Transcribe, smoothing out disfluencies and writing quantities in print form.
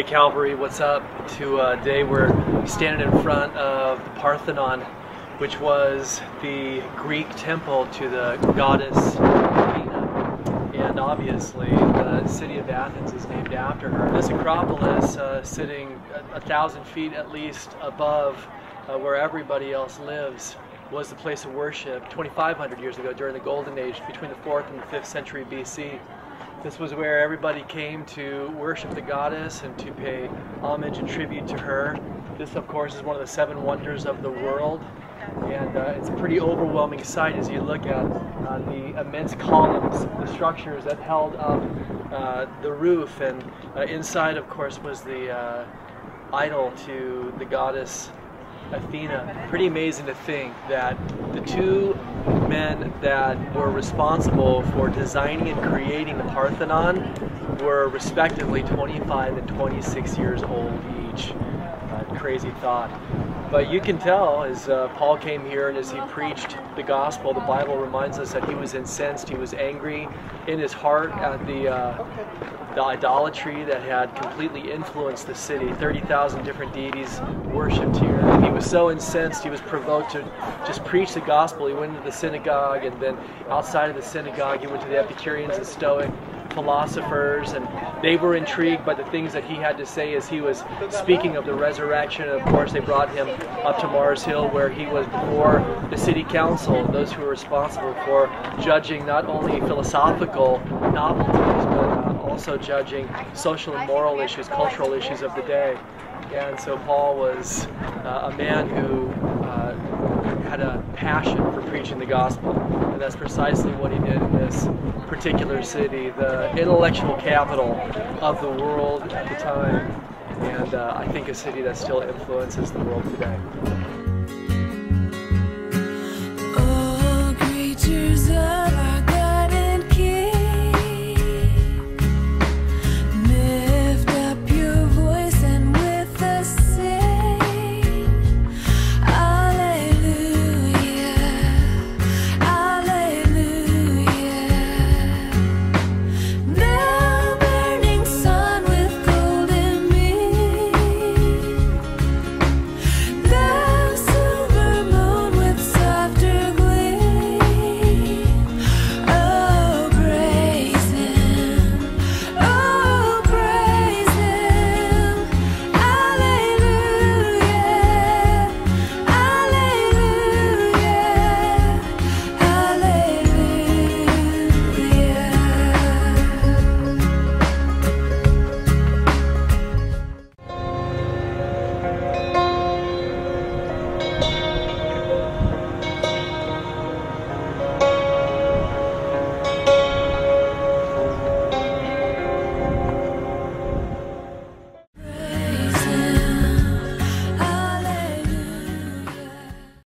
Calvary, what's up? Today we're standing in front of the Parthenon, which was the Greek temple to the goddess Athena, and obviously the city of Athens is named after her. This Acropolis, sitting 1,000 feet at least above where everybody else lives, was the place of worship 2,500 years ago during the Golden Age, between the 4th and the 5th century BC. This was where everybody came to worship the goddess and to pay homage and tribute to her. This, of course, is one of the 7 wonders of the world, and it's a pretty overwhelming sight as you look at the immense columns, the structures that held up the roof, and inside, of course, was the idol to the goddess Athena. Pretty amazing to think that the two men that were responsible for designing and creating the Parthenon were respectively 25 and 26 years old each. Crazy thought. But you can tell as Paul came here and as he preached the gospel, the Bible reminds us that he was incensed, he was angry in his heart at the idolatry that had completely influenced the city. 30,000 different deities worshipped here. And he was so incensed, he was provoked to just preach the gospel. He went into the synagogue, and then outside of the synagogue he went to the Epicureans and Stoic philosophers, and they were intrigued by the things that he had to say as he was speaking of the resurrection. And of course they brought him up to Mars Hill, where he was before the city council, those who were responsible for judging not only philosophical novelties but also judging social and moral issues, cultural issues of the day. And so Paul was a man who had a passion for preaching the gospel, and that's precisely what he did in this particular city, the intellectual capital of the world at the time, and I think a city that still influences the world today.